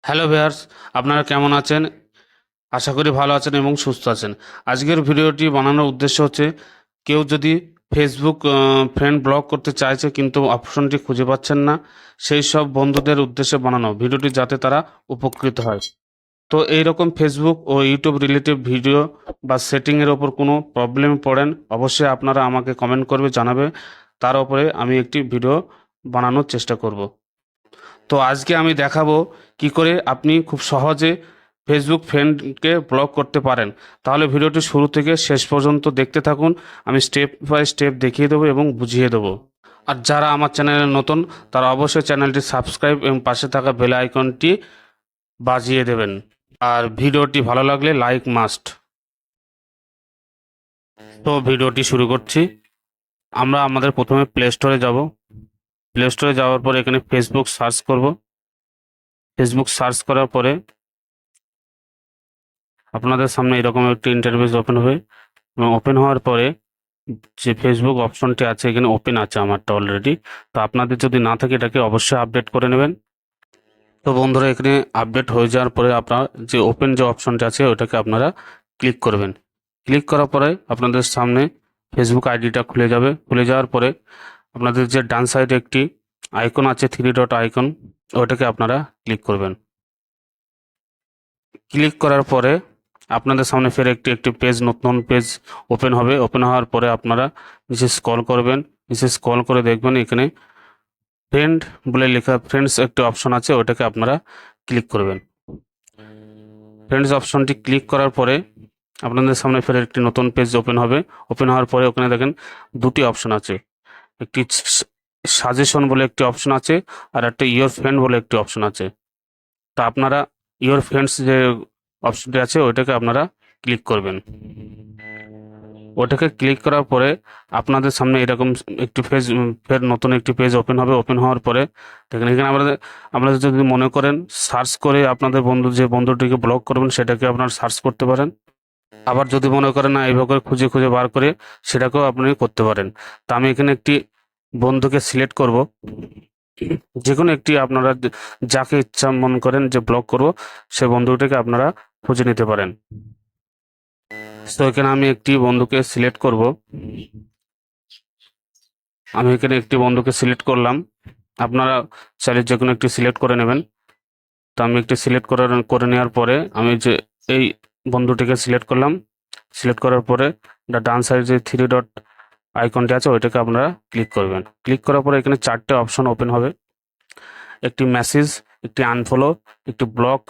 Hello viewers, আপনারা কেমন আছেন? আশা করি ভালো আছেন এবং সুস্থ আছেন। আজকের ভিডিওটি বানানোর উদ্দেশ্য হচ্ছে, কেউ যদি ফেসবুক ফ্রেন্ড ব্লক করতে চাইছে কিন্তু অপশনটি খুঁজে পাচ্ছেন না, সেই সব বন্ধুদের উদ্দেশ্যে বানানো ভিডিওটি, যাতে তারা উপকৃত হয়। তো এইরকম ফেসবুক ও ইউটিউব রিলেটিভ ভিডিও বা সেটিংয়ের ওপর কোনো প্রবলেম পড়েন, অবশ্যই আপনারা আমাকে কমেন্ট করবে, জানাবে। তার উপরে আমি একটি ভিডিও বানানোর চেষ্টা করব। তো আজকে আমি দেখাবো কি করে আপনি খুব সহজে ফেসবুক ফ্রেন্ডকে ব্লক করতে পারেন। তাহলে ভিডিওটি শুরু থেকে শেষ পর্যন্ত দেখতে থাকুন। আমি স্টেপ বাই স্টেপ দেখিয়ে দেবো এবং বুঝিয়ে দেবো। আর যারা আমার চ্যানেলে নতুন, তারা অবশ্যই চ্যানেলটি সাবস্ক্রাইব এবং পাশে থাকা বেল আইকনটি বাজিয়ে দেবেন। আর ভিডিওটি ভালো লাগলে লাইক মাস্ট। তো ভিডিওটি শুরু করছি। আমরা আমাদের প্রথমে প্লে স্টোরে যাব। প্লে স্টোরে যাওয়ার পরে এখানে ফেসবুক সার্চ করব। ফেসবুক সার্চ করার পরে আপনাদের সামনে এরকম একটি ইন্টারফেস ওপেন হবে, এবং ওপেন হওয়ার পরে যে ফেসবুক অপশনটি আছে, এখানে ওপেন আছে আমারটা অলরেডি। তো আপনাদের যদি না থাকে, এটাকে অবশ্যই আপডেট করে নেবেন। তো বন্ধুরা, এখানে আপডেট হয়ে যাওয়ার পরে আপনার যে ওপেন যে অপশনটি আছে, ওটাকে আপনারা ক্লিক করবেন। ক্লিক করার পরে আপনাদের সামনে ফেসবুক আইডিটা খুলে যাবে। খুলে যাওয়ার পরে আপনাদের যে ডান সাইডে একটি আইকন আছে, 3 ডট আইকন, ওটাকে আপনারা ক্লিক করবেন। ক্লিক করার পরে আপনাদের সামনে ফের একটি একটি পেজ, নতুন পেজ ওপেন হবে। ওপেন হওয়ার পরে আপনারা নিচে স্ক্রল করবেন। নিচে স্ক্রল করে দেখবেন এখানে ফ্রেন্ড বলে লেখা, ফ্রেন্ডস একটি অপশন আছে, ওটাকে আপনারা ক্লিক করবেন। ফ্রেন্ডস অপশনটি ক্লিক করার পরে আপনাদের সামনে ফের একটি নতুন পেজ ওপেন হবে। ওপেন হওয়ার পরে ওখানে দেখেন দুটি অপশন আছে, একটি সাজেশন বলে একটি অপশন আছে, আর একটা ইয়োর ফ্রেন্ড বলে একটি অপশন আছে। তা আপনারা ইয়োর ফ্রেন্ডস যে অপশনটি আছে, ওইটাকে আপনারা ক্লিক করবেন। ওটাকে ক্লিক করার পরে আপনাদের সামনে এরকম একটি পেজ, ফের নতুন একটি পেজ ওপেন হবে। ওপেন হওয়ার পরে দেখেন এখানে আপনারা যদি মনে করেন সার্চ করে আপনাদের যে বন্ধুটিকে ব্লক করবেন, সেটাকে আপনারা সার্চ করতে পারেন। আবার যদি মনে করেন না, এইভাবে খুঁজে খুঁজে বার করে সেটাকেও আপনি করতে পারেন। তা আমি এখানে একটি বন্ধুকে সিলেক্ট করব, যে কোনো একটি, আপনারা যাকে ইচ্ছা মনে করেন যে ব্লক করব, সে বন্ধুটাকে আপনারা খুঁজে নিতে পারেন। তো এখানে আমি একটি বন্ধুকে সিলেক্ট করব। আমি এখানে একটি বন্ধুকে সিলেক্ট করলাম। আপনারা চাইলে যে কোনো একটি সিলেক্ট করে নেবেন। তো আমি একটি সিলেক্ট করে নেওয়ার পরে আমি যে এই বন্ধুটিকে সিলেক্ট করলাম। সিলেক্ট করার পরে ডান সাইডে যে 3 ডট আইকনটি আছে, ওইটাকে আপনারা ক্লিক করবেন। ক্লিক করার পরে এখানে 4টে অপশন ওপেন হবে, একটি মেসেজ, একটি আনফলো, একটি ব্লক,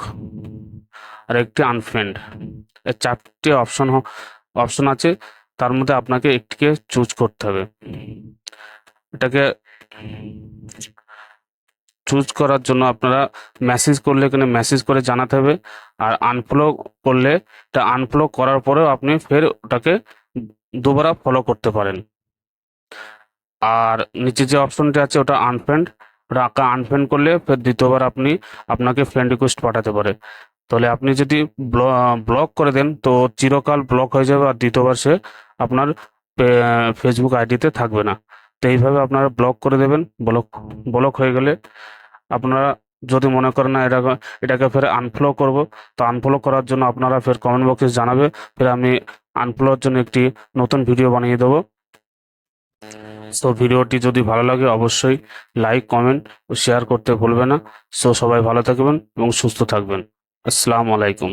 আর একটি আনফ্রেন্ড। এই 4টে অপশন আছে, তার মধ্যে আপনাকে একটিকে চুজ করতে হবে। এটাকে চুজ করার জন্য আপনারা মেসেজ করলে এখানে মেসেজ করে জানাতে হবে, আর আনফলো করলে এটা আনফলো করার পরেও আপনি ফের ওটাকে দুবার ফলো করতে পারেন। আর নিচে যে অপশনটি আছে, ওটা আনফ্রেন্ড, ওটা আনফ্রেন্ড করলে ফের দ্বিতীয়বার আপনাকে ফ্রেন্ড রিকোয়েস্ট পাঠাতে পারে। তাহলে আপনি যদি ব্লক করে দেন, তো চিরকাল ব্লক হয়ে যাবে, আর দ্বিতীয়বার সে আপনার ফেসবুক আইডিতে থাকবে না। তো এইভাবে আপনারা ব্লক করে দেবেন। ব্লক ব্লক হয়ে গেলে আপনারা যদি মনে করেন না এটাকে ফের আনফলো করব, তো আনফলো করার জন্য আপনারা ফের কমেন্ট বক্সে জানাবে, ফের আমি আনফলোর জন্য একটি নতুন ভিডিও বানিয়ে দেবো। সো ভিডিওটি যদি ভালো লাগে, অবশ্যই লাইক, কমেন্ট ও শেয়ার করতে ভুলবে না। সো সবাই ভালো থাকবেন এবং সুস্থ থাকবেন। আসসালামু আলাইকুম।